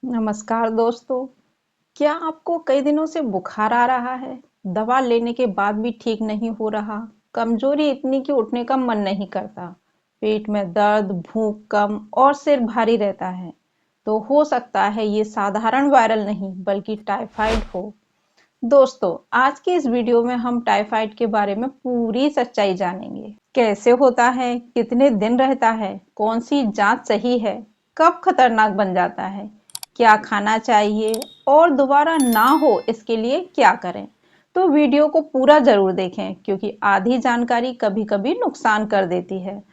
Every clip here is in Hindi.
नमस्कार दोस्तों। क्या आपको कई दिनों से बुखार आ रहा है? दवा लेने के बाद भी ठीक नहीं हो रहा? कमजोरी इतनी कि उठने का मन नहीं करता? पेट में दर्द, भूख कम और सिर भारी रहता है? तो हो सकता है ये साधारण वायरल नहीं बल्कि टाइफाइड हो। दोस्तों, आज की इस वीडियो में हम टाइफाइड के बारे में पूरी सच्चाई जानेंगे। कैसे होता है, कितने दिन रहता है, कौन सी जांच सही है, कब खतरनाक बन जाता है, क्या खाना चाहिए और दोबारा ना हो इसके लिए क्या करें। तो वीडियो को पूरा जरूर देखें क्योंकि आधी जानकारी कभी-कभी नुकसान कर देती है।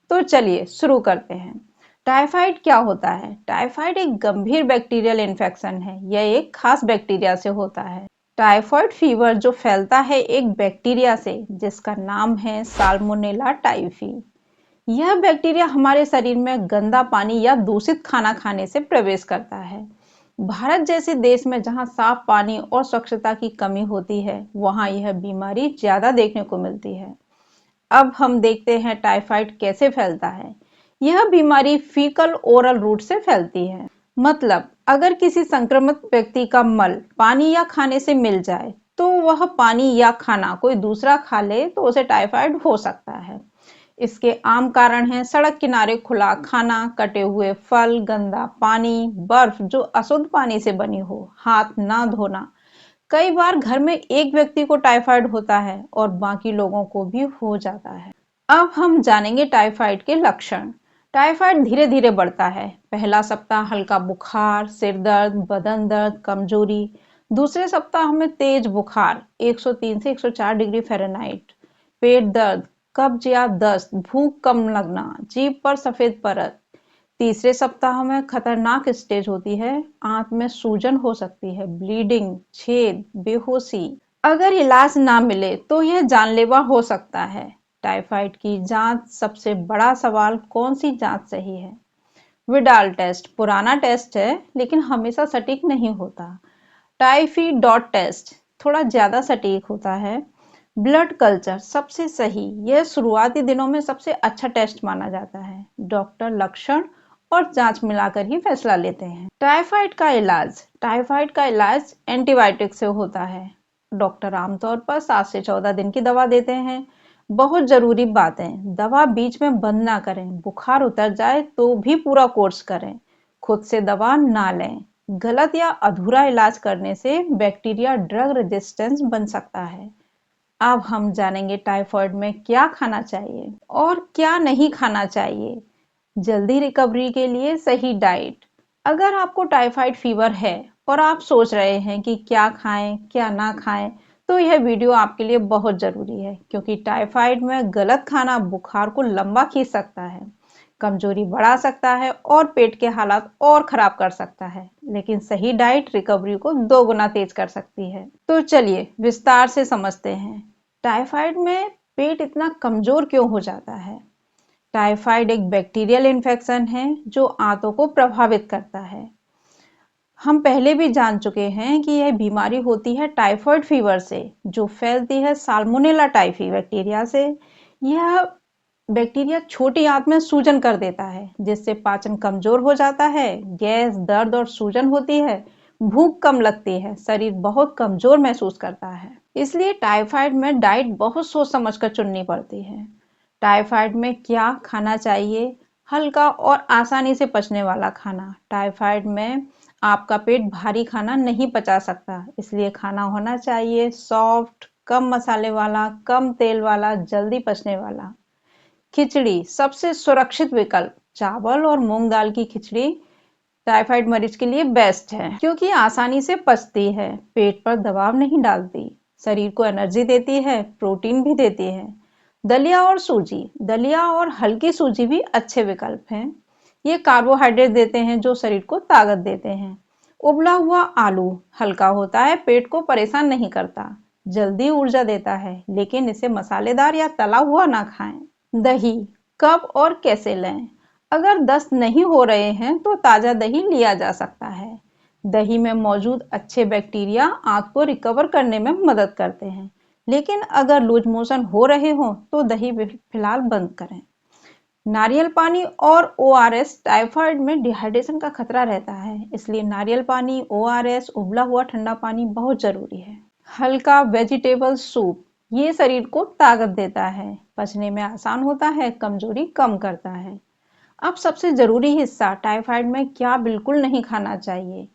तो चलिए शुरू करते हैं। टाइफाइड क्या होता है? टाइफाइड एक गंभीर बैक्टीरियल इन्फेक्शन है। यह एक खास बैक्टीरिया से होता है। टाइफॉइड फीवर जो फैलता है एक बैक्टीरिया से जिसका नाम है साल्मोनेला टाइफी। यह बैक्टीरिया हमारे शरीर में गंदा पानी या दूषित खाना खाने से प्रवेश करता है। भारत जैसे देश में जहां साफ पानी और स्वच्छता की कमी होती है, वहां यह बीमारी ज्यादा देखने को मिलती है। अब हम देखते हैं टाइफाइड कैसे फैलता है। यह बीमारी फीकल ओरल रूट से फैलती है। मतलब अगर किसी संक्रमित व्यक्ति का मल पानी या खाने से मिल जाए तो वह पानी या खाना कोई दूसरा खा ले तो उसे टाइफाइड हो सकता है। इसके आम कारण हैं सड़क किनारे खुला खाना, कटे हुए फल, गंदा पानी, बर्फ जो अशुद्ध पानी से बनी हो, हाथ ना धोना। कई बार घर में एक व्यक्ति को टाइफाइड होता है और बाकी लोगों को भी हो जाता है। अब हम जानेंगे टाइफाइड के लक्षण। टाइफाइड धीरे धीरे बढ़ता है। पहला सप्ताह हल्का बुखार, सिर दर्द, बदन दर्द, कमजोरी। दूसरे सप्ताह में तेज बुखार 103 से 104 डिग्री फ़ारेनहाइट, पेट दर्द, कब्ज या दस्त, भूख कम लगना, जीभ पर सफेद परत। तीसरे सप्ताह में खतरनाक स्टेज होती है। आंत में सूजन हो सकती है, ब्लीडिंग, छेद, बेहोशी। अगर इलाज ना मिले तो यह जानलेवा हो सकता है। टाइफाइड की जांच सबसे बड़ा सवाल, कौन सी जांच सही है? विडाल टेस्ट पुराना टेस्ट है लेकिन हमेशा सटीक नहीं होता। टाइफी डॉट टेस्ट थोड़ा ज्यादा सटीक होता है। ब्लड कल्चर सबसे सही, यह शुरुआती दिनों में सबसे अच्छा टेस्ट माना जाता है। डॉक्टर लक्षण और जांच मिलाकर ही फैसला लेते हैं। टाइफाइड का इलाज एंटीबायोटिक से होता है। डॉक्टर आमतौर पर 7 से 14 दिन की दवा देते हैं। बहुत जरूरी बातें, दवा बीच में बंद ना करें। बुखार उतर जाए तो भी पूरा कोर्स करें। खुद से दवा ना लें। गलत या अधूरा इलाज करने से बैक्टीरिया ड्रग रेजिस्टेंस बन सकता है। अब हम जानेंगे टाइफाइड में क्या खाना चाहिए और क्या नहीं खाना चाहिए। जल्दी रिकवरी के लिए सही डाइट। अगर आपको टाइफाइड फीवर है और आप सोच रहे हैं कि क्या खाएं क्या ना खाएं, तो यह वीडियो आपके लिए बहुत जरूरी है क्योंकि टाइफाइड में गलत खाना बुखार को लंबा खींच सकता है, कमजोरी बढ़ा सकता है और पेट के हालात और खराब कर सकता है। लेकिन सही डाइट रिकवरी को 2 गुना तेज कर सकती है। तो चलिए विस्तार से समझते हैं, टाइफाइड में पेट इतना कमजोर क्यों हो जाता है। टाइफाइड एक बैक्टीरियल इन्फेक्शन है जो आंतों को प्रभावित करता है। हम पहले भी जान चुके हैं कि यह बीमारी होती है टाइफाइड फीवर से जो फैलती है साल्मोनेला टाइफी बैक्टीरिया से। यह बैक्टीरिया छोटी आंत में सूजन कर देता है जिससे पाचन कमजोर हो जाता है, गैस, दर्द और सूजन होती है, भूख कम लगती है, शरीर बहुत कमजोर महसूस करता है। इसलिए टाइफाइड में डाइट बहुत सोच समझ कर चुननी पड़ती है। टाइफाइड में क्या खाना चाहिए? हल्का और आसानी से पचने वाला खाना। टाइफाइड में आपका पेट भारी खाना नहीं पचा सकता, इसलिए खाना होना चाहिए सॉफ्ट, कम मसाले वाला, कम तेल वाला, जल्दी पचने वाला। खिचड़ी सबसे सुरक्षित विकल्प। चावल और मूंग दाल की खिचड़ी टाइफाइड मरीज के लिए बेस्ट है क्योंकि आसानी से पचती है, पेट पर दबाव नहीं डालती, शरीर को एनर्जी देती है, प्रोटीन भी देती है। दलिया और सूजी, दलिया और हल्की सूजी भी अच्छे विकल्प हैं। ये कार्बोहाइड्रेट देते हैं जो शरीर को ताकत देते हैं। उबला हुआ आलू हल्का होता है, पेट को परेशान नहीं करता, जल्दी ऊर्जा देता है, लेकिन इसे मसालेदार या तला हुआ ना खाएं। दही कब और कैसे लें? अगर दस्त नहीं हो रहे हैं तो ताजा दही लिया जा सकता है। दही में मौजूद अच्छे बैक्टीरिया आंत को रिकवर करने में मदद करते हैं, लेकिन अगर लूज मोशन हो रहे हो तो दही फिलहाल बंद करें। नारियल पानी और ओआरएस टाइफाइड में डिहाइड्रेशन का खतरा रहता है, इसलिए नारियल पानी, ओआरएस, उबला हुआ ठंडा पानी बहुत जरूरी है। हल्का वेजिटेबल सूप, ये शरीर को ताकत देता है, पचने में आसान होता है, कमजोरी कम करता है। अब सबसे जरूरी हिस्सा, टाइफाइड में क्या बिल्कुल नहीं खाना चाहिए।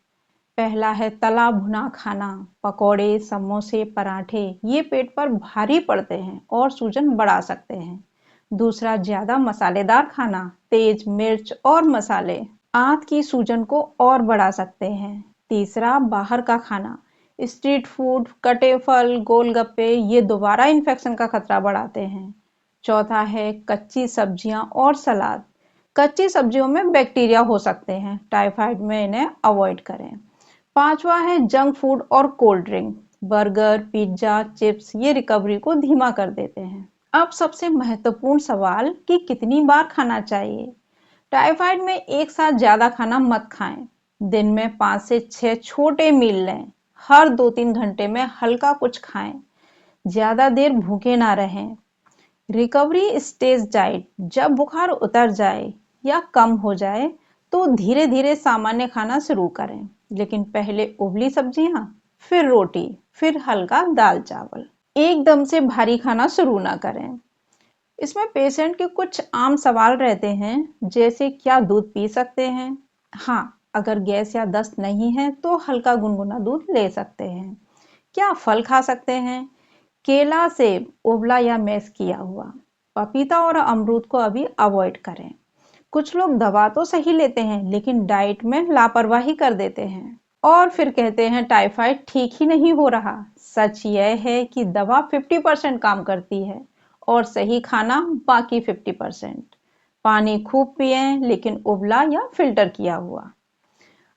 पहला है तला भुना खाना, पकौड़े, समोसे, पराठे, ये पेट पर भारी पड़ते हैं और सूजन बढ़ा सकते हैं। दूसरा, ज्यादा मसालेदार खाना, तेज मिर्च और मसाले आंत की सूजन को और बढ़ा सकते हैं। तीसरा, बाहर का खाना, स्ट्रीट फूड, कटे फल, गोलगप्पे, ये दोबारा इन्फेक्शन का खतरा बढ़ाते हैं। चौथा है कच्ची सब्जियां और सलाद। कच्ची सब्जियों में बैक्टीरिया हो सकते हैं, टाइफाइड में इन्हें अवॉइड करें। पांचवा है जंक फूड और cold drink, burger, pizza, chips, ये रिकवरी को धीमा कर देते हैं। अब सबसे महत्वपूर्ण सवाल कि कितनी बार खाना चाहिए। टाइफाइड में एक साथ ज्यादा खाना मत खाएं। दिन में 5 से 6 छोटे मील लें। हर 2-3 घंटे में हल्का कुछ खाएं। ज्यादा देर भूखे ना रहें। रिकवरी स्टेज डाइट, जब बुखार उतर जाए या कम हो जाए तो धीरे धीरे सामान्य खाना शुरू करें, लेकिन पहले उबली सब्जियां, फिर रोटी, फिर हल्का दाल चावल। एकदम से भारी खाना शुरू ना करें। इसमें पेशेंट के कुछ आम सवाल रहते हैं, जैसे क्या दूध पी सकते हैं। हाँ, अगर गैस या दस्त नहीं है तो हल्का गुनगुना दूध ले सकते हैं। क्या फल खा सकते हैं। केला, सेब, उबला या मैश किया हुआ। पपीता और अमरूद को अभी अवॉइड करें। कुछ लोग दवा तो सही लेते हैं, लेकिन डाइट में लापरवाही कर देते हैं और फिर कहते हैं टाइफाइड ठीक ही नहीं हो रहा। सच यह है कि दवा 50% काम करती है और सही खाना बाकी 50%। पानी खूब पिएं, लेकिन उबला या फिल्टर किया हुआ।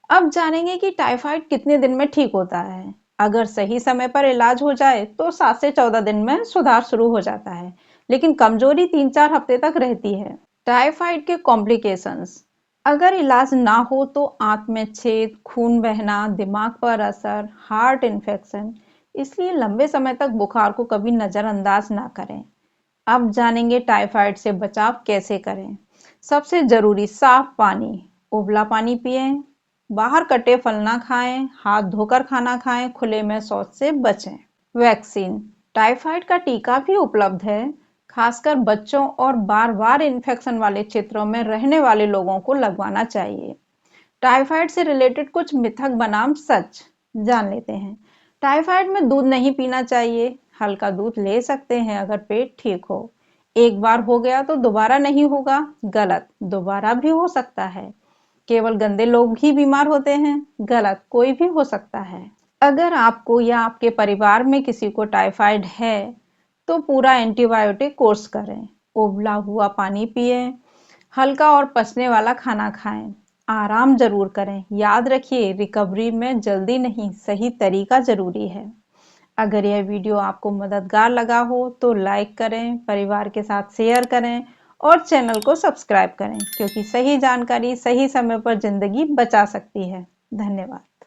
अब जानेंगे कि टाइफाइड कितने दिन में ठीक होता है। अगर सही समय पर इलाज हो जाए तो 7 से 14 दिन में सुधार शुरू हो जाता है, लेकिन कमजोरी 3-4 हफ्ते तक रहती है। टाइफाइड के कॉम्प्लिकेशंस, अगर इलाज ना हो तो आंत में छेद, खून बहना, दिमाग पर असर, हार्ट इन्फेक्शन, इसलिए लंबे समय तक बुखार को कभी नजरअंदाज ना करें। अब जानेंगे टाइफाइड से बचाव कैसे करें। सबसे जरूरी, साफ पानी, उबला पानी पिएं, बाहर कटे फल ना खाएं, हाथ धोकर खाना खाएं, खुले में शौच से बचें। वैक्सीन, टाइफाइड का टीका भी उपलब्ध है, खासकर बच्चों और बार बार इन्फेक्शन वाले क्षेत्रों में रहने वाले लोगों को लगवाना चाहिए। टाइफाइड से रिलेटेड कुछ मिथक बनाम सच जान लेते हैं। टाइफाइड में दूध नहीं पीना चाहिए। हल्का दूध ले सकते हैं अगर पेट ठीक हो। एक बार हो गया तो दोबारा नहीं होगा, गलत, दोबारा भी हो सकता है। केवल गंदे लोग ही बीमार होते हैं, गलत, कोई भी हो सकता है। अगर आपको या आपके परिवार में किसी को टाइफाइड है तो पूरा एंटीबायोटिक कोर्स करें, उबला हुआ पानी पिए, हल्का और पचने वाला खाना खाएं, आराम जरूर करें। याद रखिए, रिकवरी में जल्दी नहीं, सही तरीका जरूरी है। अगर यह वीडियो आपको मददगार लगा हो तो लाइक करें, परिवार के साथ शेयर करें और चैनल को सब्सक्राइब करें, क्योंकि सही जानकारी सही समय पर जिंदगी बचा सकती है। धन्यवाद।